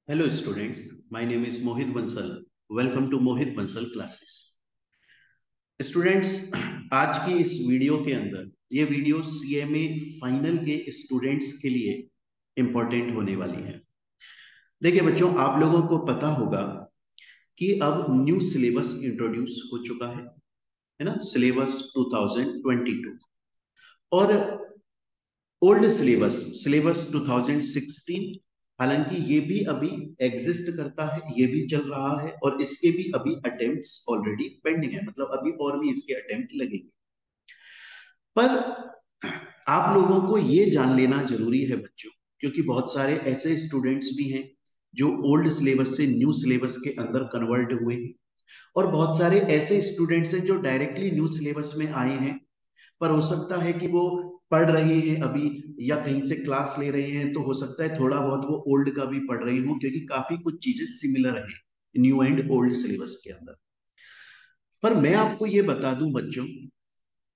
Hello students, my name is Mohit Bansal. Welcome to Mohit Bansal classes. Students, आज की इस video के अंदर ये वीडियो सीएमए फाइनल के स्टूडेंट्स के लिए इंपॉर्टेंट होने वाली है। देखिए बच्चों, आप लोगों को पता होगा कि अब न्यू सिलेबस इंट्रोड्यूस हो चुका है ना, सिलेबस 2022 और ओल्ड सिलेबस सिलेबस 2016, हालांकि ये भी अभी एग्जिस्ट करता है, ये भी चल रहा है और इसके भी अभी अटेम्प्ट्स ऑलरेडी पेंडिंग है, मतलब अभी और भी इसके अटेम्प्ट लगेंगे। पर आप लोगों को ये जान लेना जरूरी है बच्चों, क्योंकि बहुत सारे ऐसे स्टूडेंट्स भी हैं जो ओल्ड सिलेबस से न्यू सिलेबस के अंदर कन्वर्ट हुए हैं और बहुत सारे ऐसे स्टूडेंट्स हैं जो डायरेक्टली न्यू सिलेबस में आए हैं, पर हो सकता है कि वो पढ़ रहे हैं अभी या कहीं से क्लास ले रहे हैं, तो हो सकता है थोड़ा बहुत वो ओल्ड का भी पढ़ रहे हो, क्योंकि काफी कुछ चीजें सिमिलर है न्यू एंड ओल्ड सिलेबस के अंदर। पर मैं आपको ये बता दूं बच्चों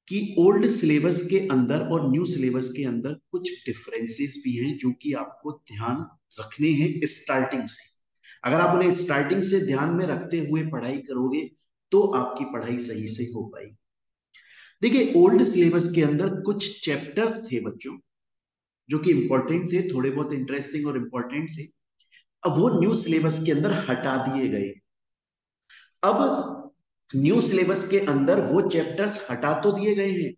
कि ओल्ड सिलेबस के अंदर और न्यू सिलेबस के अंदर कुछ डिफरेंसेस भी हैं जो कि आपको ध्यान रखने हैं स्टार्टिंग से। अगर आप उन्हें स्टार्टिंग से ध्यान में रखते हुए पढ़ाई करोगे तो आपकी पढ़ाई सही से हो पाएगी। देखिए, ओल्ड सिलेबस के अंदर कुछ चैप्टर्स थे बच्चों जो कि इंपॉर्टेंट थे, थोड़े बहुत इंटरेस्टिंग और इंपॉर्टेंट थे। अब वो न्यू सिलेबस के अंदर हटा दिए गए। अब न्यू सिलेबस के अंदर वो चैप्टर्स हटा तो दिए गए हैं,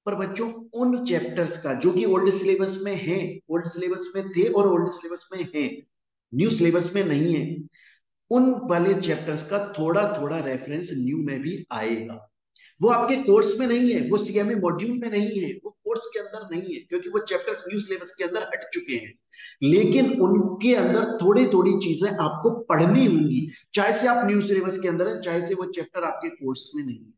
पर बच्चों उन चैप्टर्स का जो कि ओल्ड सिलेबस में है, ओल्ड सिलेबस में थे और ओल्ड सिलेबस में है, न्यू सिलेबस में नहीं है, उन वाले चैप्टर्स का थोड़ा थोड़ा रेफरेंस न्यू में भी आएगा। वो आपके कोर्स में नहीं है, वो सीएमए मॉड्यूल में नहीं है, वो कोर्स के अंदर नहीं है, क्योंकि वो चैप्टर्स न्यू सिलेबस के अंदर हट चुके हैं। लेकिन उनके अंदर थोड़ी थोड़ी चीजें आपको पढ़नी होंगी, चाहे से आप न्यू सिलेबस के अंदर है, चाहे से वो चैप्टर आपके कोर्स में नहीं है।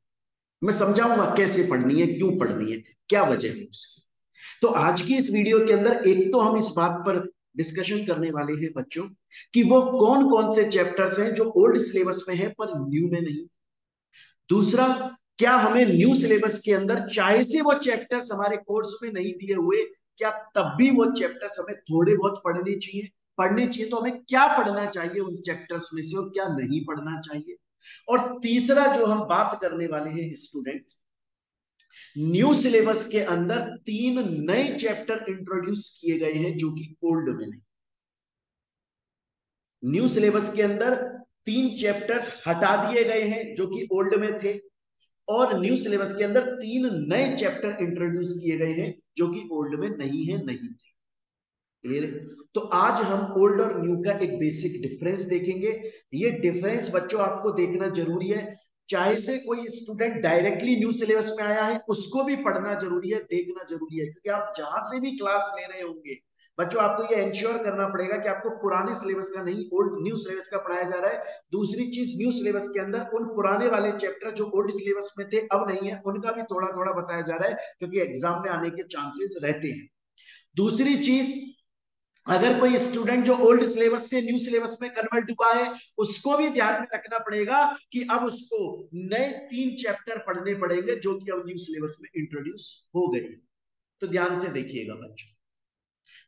मैं समझाऊंगा कैसे पढ़नी है, क्यों पढ़नी है, क्या वजह है उसकी। तो आज की इस वीडियो के अंदर एक तो हम इस बात पर डिस्कशन करने वाले हैं बच्चों कि वो कौन कौन से चैप्टर्स हैं जो ओल्ड सिलेबस में है पर न्यू में नहीं। दूसरा, क्या हमें न्यू सिलेबस के अंदर चाहे से वो चैप्टर्स हमारे कोर्स में नहीं दिए हुए, क्या तब भी वो चैप्टर्स हमें थोड़े बहुत पढ़ने चाहिए? पढ़ने चाहिए तो हमें क्या पढ़ना चाहिए उन चैप्टर्स में से और क्या नहीं पढ़ना चाहिए? और तीसरा जो हम बात करने वाले हैं स्टूडेंट, न्यू सिलेबस के अंदर 3 नए चैप्टर इंट्रोड्यूस किए गए हैं जो कि ओल्ड में नहीं। न्यू सिलेबस के अंदर 3 चैप्टर्स हटा दिए गए हैं जो कि ओल्ड में थे और न्यू सिलेबस के अंदर 3 नए चैप्टर इंट्रोड्यूस किए गए हैं जो कि ओल्ड में नहीं है, नहीं थे। क्लियर है? तो आज हम ओल्ड और न्यू का एक बेसिक डिफरेंस देखेंगे। ये डिफरेंस बच्चों आपको देखना जरूरी है, चाहे से कोई स्टूडेंट डायरेक्टली न्यू सिलेबस में आया है उसको भी पढ़ना जरूरी है, देखना जरूरी है, क्योंकि आप जहां से भी क्लास ले रहे होंगे बच्चों, आपको ये इंश्योर करना पड़ेगा कि आपको पुराने सिलेबस का नहीं, ओल्ड न्यू सिलेबस का पढ़ाया जा रहा है। दूसरी चीज, न्यू सिलेबस के अंदर उन पुराने वाले चैप्टर जो ओल्ड सिलेबस में थे अब नहीं है, उनका भी थोड़ा थोड़ा बताया जा रहा है, क्योंकि एग्जाम में आने के चांसेस रहते हैं। दूसरी चीज, अगर कोई स्टूडेंट जो ओल्ड सिलेबस से न्यू सिलेबस में कन्वर्ट हुआ है उसको भी ध्यान में रखना पड़ेगा कि अब उसको नए 3 चैप्टर पढ़ने पड़ेंगे जो कि अब न्यू सिलेबस में इंट्रोड्यूस हो गए। तो ध्यान से देखिएगा बच्चों।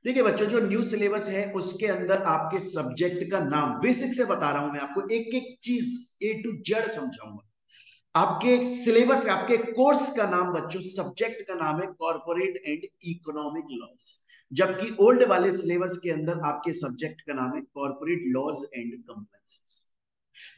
देखिए बच्चों, जो न्यू सिलेबस है उसके अंदर आपके सब्जेक्ट का नाम, बेसिक से बता रहा हूं मैं आपको, एक एक चीज ए टू जेड समझाऊंगा। आपके सिलेबस, आपके कोर्स का नाम बच्चों, सब्जेक्ट का नाम है कॉर्पोरेट एंड इकोनॉमिक लॉज, जबकि ओल्ड वाले सिलेबस के अंदर आपके सब्जेक्ट का नाम है कॉर्पोरेट लॉज एंड कंप्लेंसेस।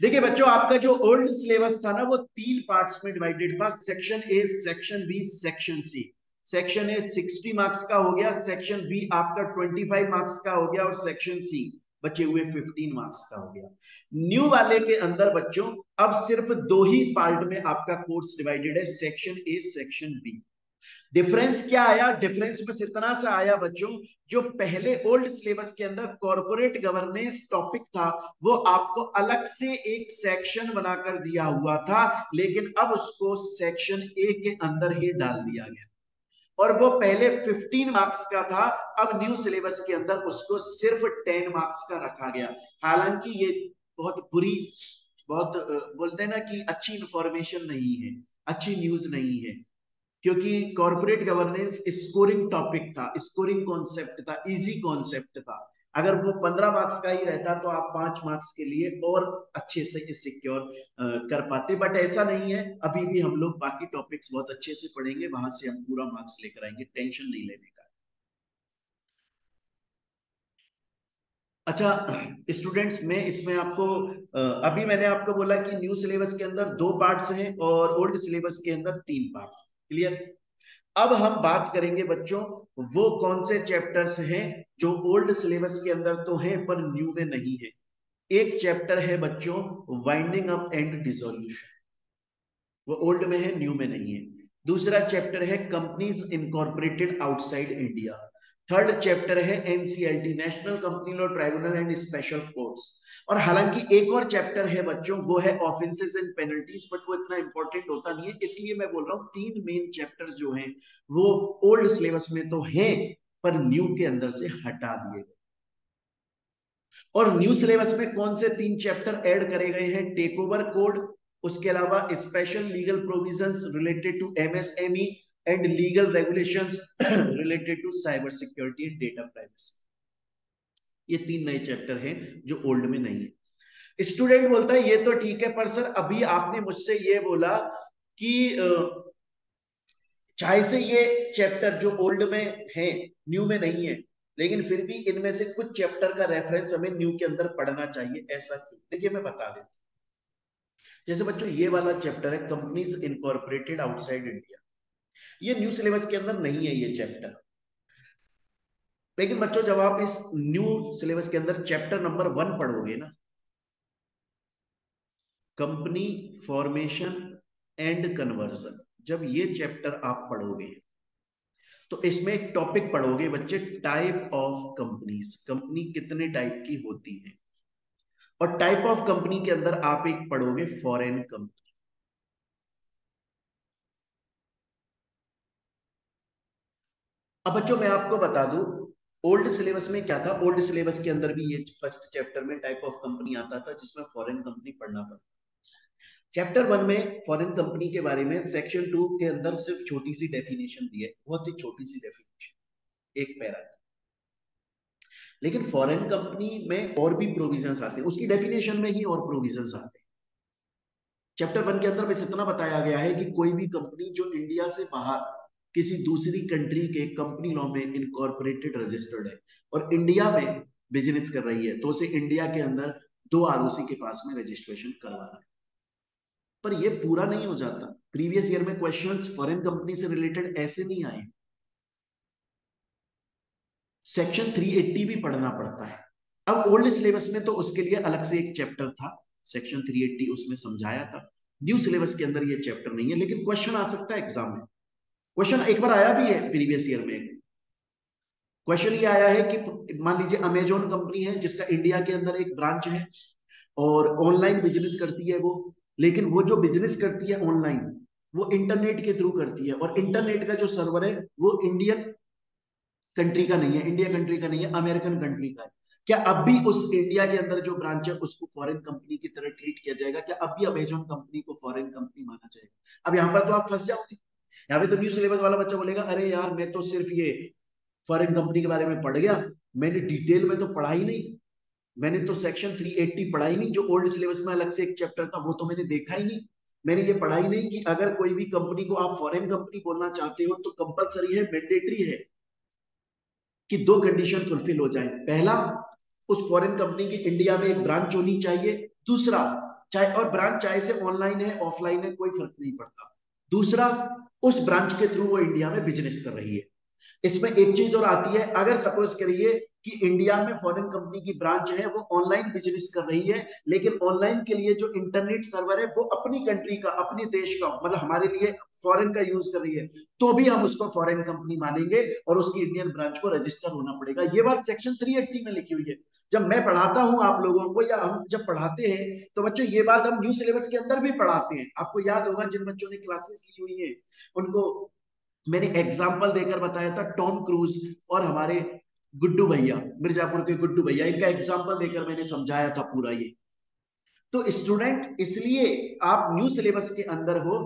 देखिए बच्चों, आपका जो ओल्ड सिलेबस था ना वो 3 पार्ट्स में डिवाइडेड था, section A, section B, section C. Section A 60 marks का हो गया, सेक्शन बी आपका 25 मार्क्स का हो गया और सेक्शन सी बचे हुए 15 मार्क्स का हो गया। न्यू वाले के अंदर बच्चों अब सिर्फ 2 ही पार्ट में आपका कोर्स डिवाइडेड है, section A, section B. Difference क्या आया? डिफरेंस बस इतना सा आया बच्चों, जो पहले ओल्ड सिलेबस के अंदर कॉर्पोरेट गवर्नेंस टॉपिक था वो आपको अलग से एक सेक्शन बनाकर दिया हुआ था, लेकिन अब उसको सेक्शन ए के अंदर ही डाल दिया गया और वो पहले 15 मार्क्स का था, अब न्यू सिलेबस के अंदर उसको सिर्फ 10 मार्क्स का रखा गया। हालांकि ये बहुत बुरी, बहुत बोलते हैं ना कि अच्छी इंफॉर्मेशन नहीं है, अच्छी न्यूज नहीं है, क्योंकि कॉर्पोरेट गवर्नेंस स्कोरिंग टॉपिक था, स्कोरिंग कॉन्सेप्ट था, इजी कॉन्सेप्ट था। अगर वो 15 मार्क्स का ही रहता तो आप 5 मार्क्स के लिए और अच्छे से सिक्योर कर पाते, बट ऐसा नहीं है। अभी भी हम लोग बाकी टॉपिक्स बहुत अच्छे से पढ़ेंगे, वहां से हम पूरा मार्क्स लेकर आएंगे, टेंशन नहीं लेने का। अच्छा स्टूडेंट्स, मैं इसमें आपको अभी मैंने आपको बोला कि न्यू सिलेबस के अंदर 2 पार्ट्स हैं और ओल्ड सिलेबस के अंदर 3 पार्ट्स। क्लियर? अब हम बात करेंगे बच्चों, वो कौन से चैप्टर्स हैं जो ओल्ड सिलेबस के अंदर तो हैं पर न्यू में नहीं है। एक चैप्टर है बच्चों वाइंडिंग अप एंड डिसोल्यूशन, वो ओल्ड में है, न्यू में नहीं है। दूसरा चैप्टर है companies incorporated outside India. Third chapter है NCLT, national company law tribunal and special courts. और हालांकि एक और चैप्टर है बच्चों, वो है ऑफेंसेस एंड पेनल्टीज, बट वो इतना इंपॉर्टेंट होता नहीं है, इसलिए मैं बोल रहा हूँ 3 मेन चैप्टर्स जो हैं वो ओल्ड सिलेबस में तो हैं पर न्यू के अंदर से हटा दिए गए। और न्यू सिलेबस में कौन से 3 चैप्टर ऐड करे गए हैं? टेक ओवर कोड, उसके अलावा special legal provisions related to MSME and legal regulations related to cyber security and data privacy. ये 3 नए चैप्टर हैं जो ओल्ड में नहीं है। स्टूडेंट बोलता है ये तो ठीक है, पर सर अभी आपने मुझसे ये बोला कि चाहे से ये चैप्टर जो ओल्ड में है न्यू में नहीं है, लेकिन फिर भी इनमें से कुछ चैप्टर का रेफरेंस हमें न्यू के अंदर पढ़ना चाहिए, ऐसा क्यों? देखिए मैं बता देता हूं। जैसे बच्चों ये वाला चैप्टर है कंपनीज इनकॉर्पोरेटेड आउटसाइड इंडिया, ये न्यू सिलेबस के अंदर नहीं है ये चैप्टर। लेकिन बच्चों जब आप इस न्यू सिलेबस के अंदर चैप्टर नंबर 1 पढ़ोगे ना, कंपनी फॉर्मेशन एंड कन्वर्जन, जब ये चैप्टर आप पढ़ोगे तो इसमें एक टॉपिक पढ़ोगे बच्चे, टाइप ऑफ कंपनीज, कंपनी कितने टाइप की होती है। और टाइप ऑफ कंपनी के अंदर आप एक पढ़ोगे फॉरेन कंपनी। अब बच्चों मैं आपको बता दूं, ओल्ड सिलेबस में क्या था, ओल्ड सिलेबस के अंदर भी ये फर्स्ट चैप्टर में टाइप ऑफ कंपनी आता था जिसमें फॉरेन कंपनी पढ़ना पड़ता। चैप्टर 1 में फॉरेन कंपनी के बारे में सेक्शन 2 के अंदर सिर्फ छोटी सी डेफिनेशन दी है, बहुत ही छोटी सी डेफिनेशन, एक पैरा। लेकिन फॉरेन कंपनी में और भी प्रोविजंस आते हैं, उसकी डेफिनेशन में ही और प्रोविजंस आते हैं। चैप्टर 1 के अंदर बस इतना बताया गया है कि कोई भी कंपनी जो इंडिया से बाहर किसी दूसरी कंट्री के कंपनी लॉ में इनकॉर्पोरेटेड रजिस्टर्ड है और इंडिया में बिजनेस कर रही है, तो उसे इंडिया के अंदर 2 आरओसी के पास में रजिस्ट्रेशन करवाना है। पर ये पूरा नहीं हो जाता, प्रीवियस ईयर में क्वेश्चंस फॉरेन कंपनी से रिलेटेड ऐसे नहीं आए, सेक्शन 380 भी पढ़ना पड़ता है। अब ओल्ड सिलेबस में तो उसके लिए अलग से एक चैप्टर था, सेक्शन 380 उसमें समझाया था। न्यू सिलेबस के अंदर ये चैप्टर नहीं है, लेकिन क्वेश्चन आ सकता है एग्जाम में। क्वेश्चन एक बार आया भी है प्रीवियस ईयर में। क्वेश्चन ये आया है कि मान लीजिए अमेजोन कंपनी है जिसका इंडिया के अंदर एक ब्रांच है और ऑनलाइन बिजनेस करती है वो, लेकिन वो जो बिजनेस करती है ऑनलाइन वो इंटरनेट के थ्रू करती है, और इंटरनेट का जो सर्वर है वो इंडियन कंट्री का नहीं है, इंडिया कंट्री का नहीं है, अमेरिकन कंट्री का है। क्या अब भी उस इंडिया के अंदर जो ब्रांच है उसको फॉरेन कंपनी की तरह ट्रीट किया जाएगा? क्या अब भी अमेजॉन कंपनी को फॉरेन कंपनी माना जाएगा? अब यहाँ पर तो आप फंस जाओगे। यहाँ पे तो न्यू सिलेबस वाला बच्चा बोलेगा अरे यार मैं तो सिर्फ ये फॉरेन कंपनी के बारे में पढ़ गया, मैंने डिटेल में तो पढ़ा ही नहीं, मैंने तो सेक्शन 380 पढ़ा ही नहीं, जो ओल्ड सिलेबस में अलग से एक चैप्टर था वो तो मैंने देखा ही नहीं। मैंने ये पढ़ा ही नहीं कि अगर कोई भी कंपनी को आप फॉरेन कंपनी बोलना चाहते हो तो कंपलसरी है, मैंडेटरी है कि 2 कंडीशन फुलफिल हो जाए। पहला, उस फॉरेन कंपनी की इंडिया में एक ब्रांच होनी चाहिए। दूसरा, चाहे और ब्रांच चाहे से ऑनलाइन है ऑफलाइन है कोई फर्क नहीं पड़ता। दूसरा, उस ब्रांच के थ्रू वो इंडिया में बिजनेस कर रही है। इसमें एक चीज और आती है, अगर सपोज करिए कि इंडिया में फॉरेन कंपनी की ब्रांच है वो ऑनलाइन बिजनेस कर रही है, लेकिन ऑनलाइन के लिए जो इंटरनेट सर्वर है वो अपनी कंट्री का, अपने देश का, मतलब हमारे लिए फॉरेन का यूज कर रही है, तो भी हम उसको फॉरेन कंपनी मानेंगे और उसकी इंडियन ब्रांच को रजिस्टर होना पड़ेगा। ये बात सेक्शन 380 में लिखी हुई है। जब मैं पढ़ाता हूं आप लोगों को या हम जब पढ़ाते हैं तो बच्चों ये बात हम न्यू सिलेबस के अंदर भी पढ़ाते हैं। आपको याद होगा जिन बच्चों ने क्लासेस ली हुई है उनको मैंने एग्जाम्पल देकर बताया था, टॉम क्रूज और हमारे गुड्डू भैया, मिर्जापुर के गुड्डू भैया, इनका एग्जाम्पल देकर मैंने समझाया था पूरा ये। तो स्टूडेंट इसलिए आप न्यू सिलेबस के अंदर हो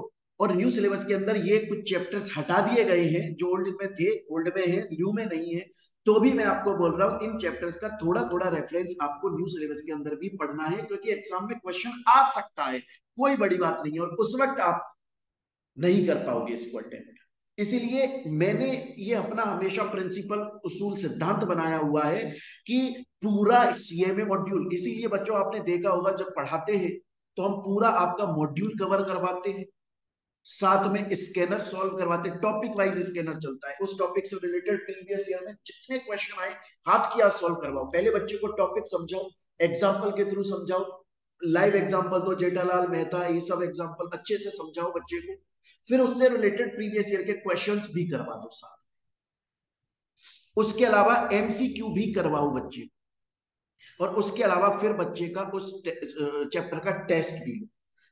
और न्यू सिलेबस के अंदर ये कुछ चैप्टर्स हटा दिए गए हैं जो ओल्ड में थे, ओल्ड में है, न्यू में नहीं है। तो भी मैं आपको बोल रहा हूं इन चैप्टर्स का थोड़ा थोड़ा रेफरेंस आपको न्यू सिलेबस के अंदर भी पढ़ना है, क्योंकि एग्जाम में क्वेश्चन आ सकता है, कोई बड़ी बात नहीं है, और उस वक्त आप नहीं कर पाओगे इसको अटेम्प्ट। इसीलिए मैंने ये अपना हमेशा प्रिंसिपल उसूल सिद्धांत बनाया हुआ है कि पूरा सीएमए मॉड्यूल, इसीलिए बच्चों आपने देखा होगा जब पढ़ाते हैं तो हम पूरा आपका मॉड्यूल कवर करवाते हैं, साथ में स्कैनर सॉल्व करवाते हैं, टॉपिक वाइज स्कैनर चलता है, उस टॉपिक से रिलेटेड प्रीवियस ईयर में जितने क्वेश्चन आए हाथ की हाथ सॉल्व करवाओ। पहले बच्चे को टॉपिक समझाओ, एग्जाम्पल के थ्रू समझाओ, लाइव एग्जाम्पल तो जेठालाल मेहता ये सब एग्जाम्पल अच्छे से समझाओ बच्चे को, फिर उससे रिलेटेड प्रीवियस ईयर के क्वेश्चंस भी करवा दो साथ। उसके अलावा एमसीक्यू भी करवाओ बच्चे, और उसके अलावा फिर बच्चे का उस चैप्टर का टेस्ट भी लो।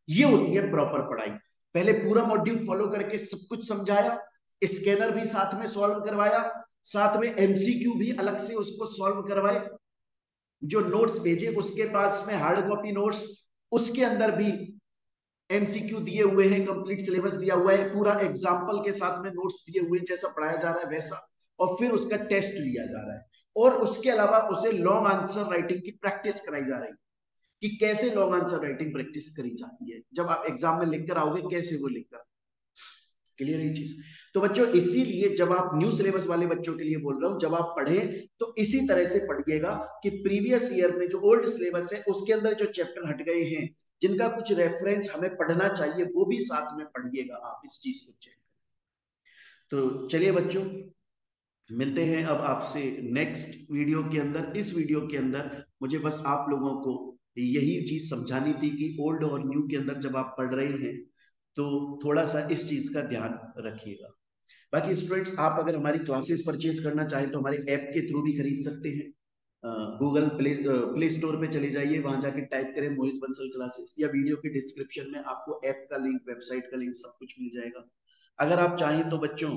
ये होती है प्रॉपर पढ़ाई। पहले पूरा मॉड्यूल फॉलो करके सब कुछ समझाया, स्कैनर भी साथ में सॉल्व करवाया, साथ में एमसीक्यू भी अलग से उसको सॉल्व करवाए, जो नोट्स भेजे उसके पास में हार्ड कॉपी नोट्स, उसके अंदर भी एमसीक्यू दिए हुए हैं, कंप्लीट सिलेबस दिया हुआ है, पूरा एग्जाम्पल के साथ में नोट्स दिए हुए हैं, जैसा पढ़ाया जा रहा है वैसा, और फिर उसका टेस्ट लिया जा रहा है। और उसके अलावा उसे लॉन्ग आंसर राइटिंग की प्रैक्टिस कराई जा रही है कि कैसे लॉन्ग आंसर राइटिंग प्रैक्टिस करी जाती है, जब आप एग्जाम में लिखकर आओगे कैसे वो लिखकर। क्लियर ये चीज? तो बच्चों इसीलिए जब आप न्यू सिलेबस वाले बच्चों के लिए बोल रहा हूं, जब आप पढ़ें तो इसी तरह से पढ़िएगा कि प्रीवियस ईयर में जो ओल्ड सिलेबस है उसके अंदर जो चैप्टर हट गए हैं, जिनका कुछ रेफरेंस हमें पढ़ना चाहिए, वो भी साथ में पढ़िएगा आप, इस चीज को चेक। तो चलिए बच्चों, मिलते हैं अब आपसे नेक्स्ट वीडियो के अंदर। इस वीडियो के अंदर मुझे बस आप लोगों को यही चीज समझानी थी कि ओल्ड और न्यू के अंदर जब आप पढ़ रहे हैं तो थोड़ा सा इस चीज का ध्यान रखिएगा। बाकी स्टूडेंट्स, आप अगर हमारी क्लासेस परचेज करना चाहें तो हमारे ऐप के थ्रू भी खरीद सकते हैं। गूगल प्ले स्टोर पे चले जाइए, वहां जाके टाइप करें मोहित बंसल क्लासेस, या वीडियो के डिस्क्रिप्शन में आपको ऐप का लिंक, वेबसाइट का लिंक सब कुछ मिल जाएगा। अगर आप चाहें तो बच्चों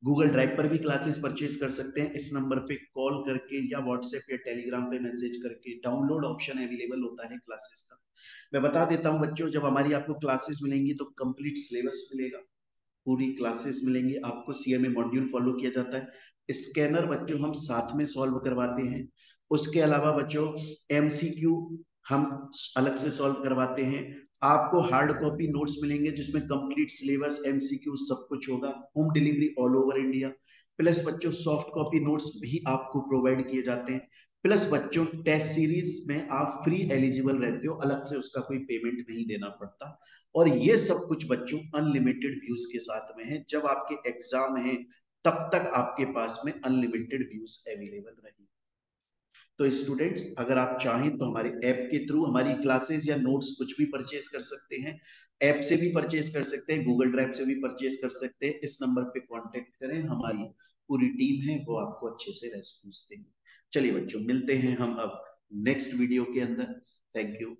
गूगल ड्राइव पर भी क्लासेस परचेज कर सकते हैं, इस नंबर पे कॉल करके या व्हाट्सएप या टेलीग्राम पे मैसेज करके। डाउनलोड ऑप्शन अवेलेबल होता है क्लासेस का। मैं बता देता हूं बच्चों, जब हमारी आपको क्लासेस मिलेंगी तो कंप्लीट सिलेबस मिलेगा, पूरी क्लासेस मिलेंगी आपको, सीएमए मॉड्यूल फॉलो किया जाता है, स्कैनर बच्चों हम साथ में सॉल्व करवाते हैं, उसके अलावा बच्चों एमसीक्यू हम अलग से सॉल्व करवाते हैं, आपको हार्ड कॉपी नोट्स मिलेंगे जिसमें कंप्लीट सिलेबस एमसीक्यू सब कुछ होगा, home delivery all over India, plus बच्चों सॉफ्ट कॉपी नोट्स भी आपको प्रोवाइड किए जाते हैं, प्लस बच्चों टेस्ट सीरीज में आप फ्री एलिजिबल रहते हो, अलग से उसका कोई पेमेंट नहीं देना पड़ता। और ये सब कुछ बच्चों अनलिमिटेड व्यूज के साथ में है, जब आपके एग्जाम है तब तक आपके पास में अनलिमिटेड व्यूज अवेलेबल रहेंगे। तो स्टूडेंट्स, अगर आप चाहें तो हमारे ऐप के थ्रू हमारी क्लासेस या नोट्स कुछ भी परचेज कर सकते हैं, ऐप से भी परचेज कर सकते हैं, गूगल ड्राइव से भी परचेज कर सकते हैं। इस नंबर पे कांटेक्ट करें, हमारी पूरी टीम है वो आपको अच्छे से रेस्पॉन्स देंगे। चलिए बच्चों, मिलते हैं हम अब नेक्स्ट वीडियो के अंदर। Thank you.